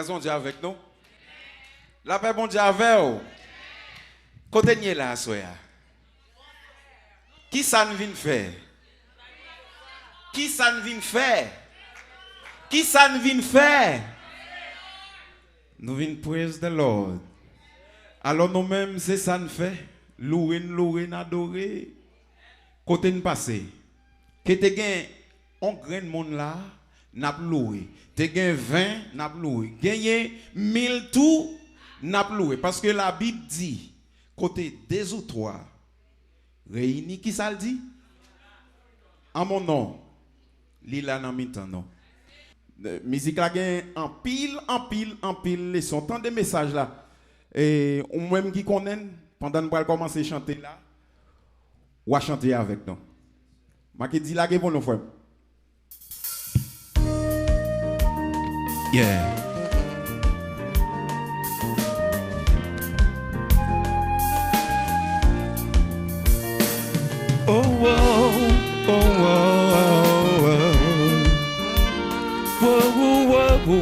grâce à Dieu avec nous. La paix bon Dieu avec vous. Côté n'y là, soya. Qui ça ne vient faire? Qui ça ne vient faire? Qui ça ne vient faire? Nous venons praise the Lord. Alors nous-mêmes, c'est ça nous fait. Louer, adorer. Côté nous passer. Que tu gagnes un grand monde là, n'a loué. Tu gagnes 20, n'a loué. Gagner 1000 tout, n'a loué. Parce que la Bible dit, côté des ou trois, réunis, qui ça le dit? En mon nom, l'ila nan mitan non. Musique la gagne en pile les sons. Tant de messages là. Et ou même qui connaît pendant nous va commencer à chanter là, ou à chanter avec nous. Ma qui dit là que pour nous frère. Yeah. Oh oh oh oh oh oh oh oh.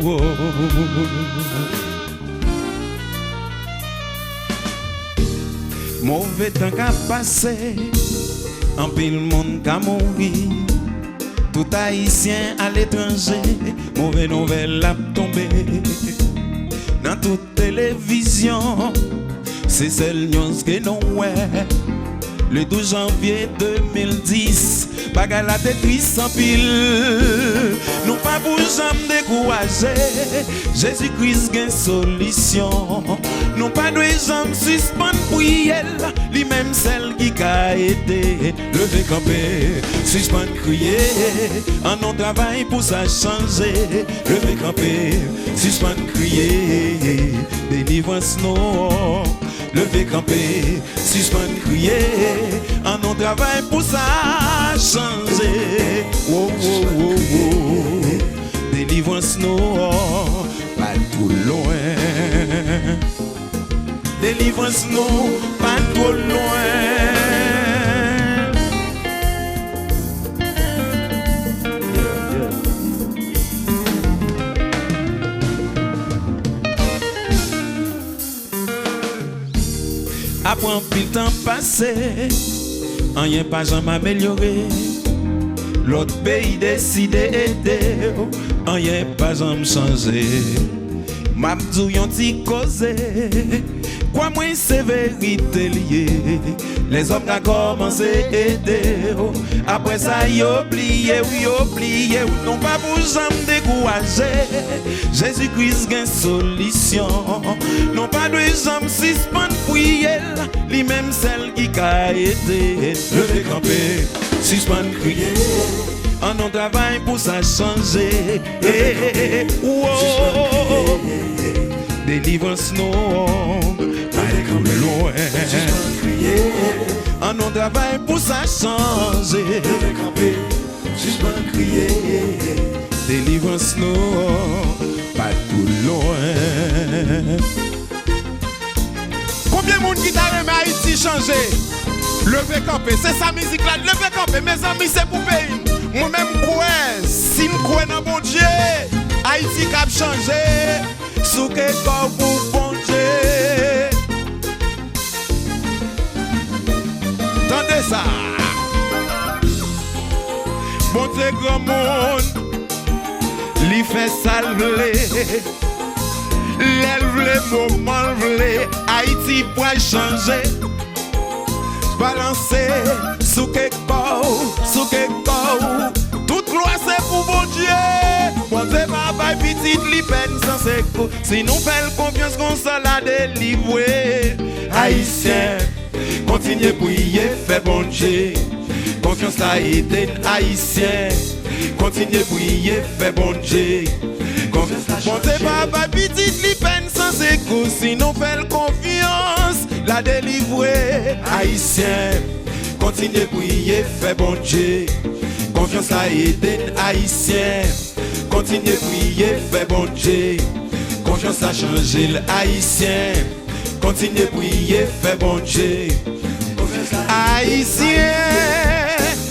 Mauvais temps qu'a passé, en pile monde qu'a mouru. Tout haïtien à l'étranger, mauvaise nouvelle a tombé. Dans toute télévision, c'est celle news que nous ouais. Le 12 janvier 2010, bagarre la triste en pile. Nous pas pour jamais décourager. Jésus-Christ gagne solution. Nous pas de jamais suspendre prier. Lui-même celle qui a aidé. Lever camper, suspendre crier. En non travail pour ça changer. Lever camper, suspendre crier. Délivrance non. Lever camper, suspendre crier. En non travail pour ça changer. Oh oh oh oh. Délivrance non, pas trop loin. Délivrance non, pas trop loin. Après un peu de temps passé, rien pas jamais amélioré. L'autre pays décide d'aider, rien pas jamais changé. M'abdou yon ti causé, quoi moins c'est vérité liée. Les hommes ont commencé à aider, après ça y oublié, non pas pour jamais décourager. Jésus-Christ gagne solution, non pas de jamais suspendre prier. Lui-même celle qui a aidé, lever camper, suspendre crier. En non travail pour ça changer. Délivrance non, pas comme loin. En non travail pour ça changer. Délivrance non, pas tout loin. Combien de monde qui t'a remis Haïti changer? Lever camper, c'est sa musique là. Lever camper, mes amis, c'est pour pays. Moi-même, quoi, si je crois dans mon Dieu, Haïti cap changer. Sous que corps pour bon Dieu. Tendez ça. Bon Dieu, grand monde, lui fait salver. Lève le moment, Haïti pour changer. Balancer sous quelque corps, toute loi c'est pour bon Dieu. Bon Dieu va petite li peine sans secours. Si nous faisons confiance qu'on s'en la délivrer. Haïtien, continuez prier, fait bon Dieu. Confiance à aider Haïtien. Continuez prier, fait bon Dieu. Bon Dieu va petite li peine sans secours. Si nous faisons confiance, la délivrer. Haïtien, continuez prier, fait bon Dieu. Confiance à aider Haïtien. Continuez prier, fait bon Dieu. Confiance à changer l'Haïtien. Continuez prier, fait bon Dieu. Haïtien,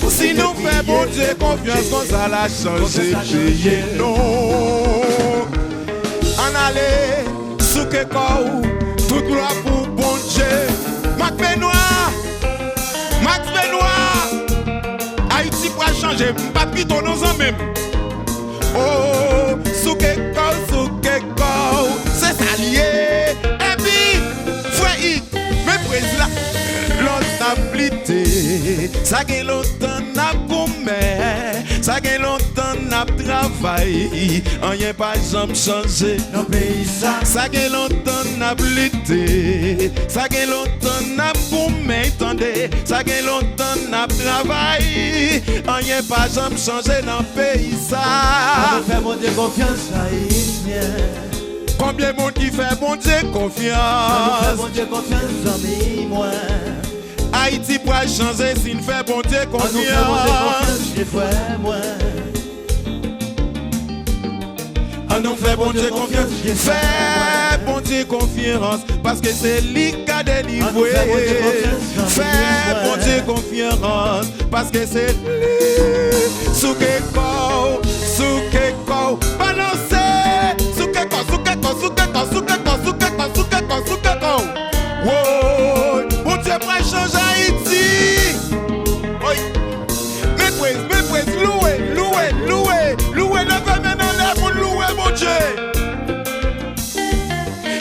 si nous fait bon Dieu confiance, qu'on ça la changer. Non. s'en aller, sous que corps, tout gloire pour bon Dieu. Max Benoît, Haïti pour changer, pas plutôt nos hommes. Oh, sous que corps, c'est ça lié. Et puis, frère, mais président, l'autre ça fait longtemps n'a gommé, ça fait longtemps n'a travaillé, rien pas jamais changé dans pays ça. Ça fait longtemps n'a lutté, ça fait longtemps n'a gommé, attendez, ça fait longtemps n'a travaillé, rien pas jamais changé dans pays ça. On fait bon Dieu confiance haïtien. Combien de monde qui fait bon Dieu confiance? On fait bon Dieu confiance amis moi. Haïti pour changer s'il fait bon Dieu confiance. On nous fait bon Dieu confiance. Fais bon Dieu confiance parce que c'est lui qui a délivré. Fais bon Dieu confiance parce que c'est lui. Sous que corps, balancer. Sous que corps. Wow, bon Dieu pour changer Haïti. Oui. Méprise, louer, levez maintenant les pour louer mon Dieu.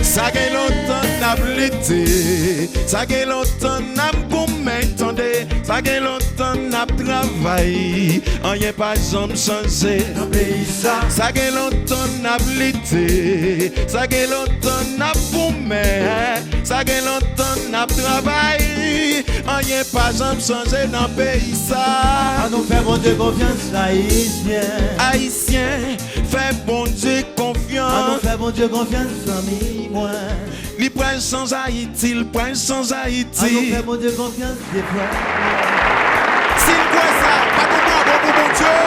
Ça fait longtemps n'a lutté, ça fait longtemps n'a gommé, attendez, ça fait longtemps n'a travaillé, rien pas jamais changé dans pays ça. Ça fait longtemps n'a lutté, ça fait longtemps n'a gommé, ça fait longtemps n'a travaillé, rien pas jamais changé dans pays ça. On nous fait bon Dieu confiance Haïtien, fait bon Dieu confiance. On nous fait bon Dieu confiance amis moi. Il prend sans Haïti, il prend sans Haïti. On nous fait bon Dieu confiance des fois. S'il croit ça, pas de bravo pour mon Dieu.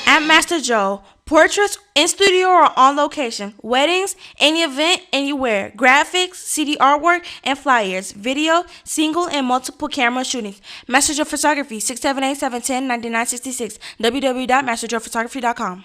At Master Joe, portraits in studio or on location, weddings, any event, anywhere, graphics, CD artwork, and flyers, video, single, and multiple camera shootings. Master Joe Photography, 678-710-9966, www.masterjoephotography.com.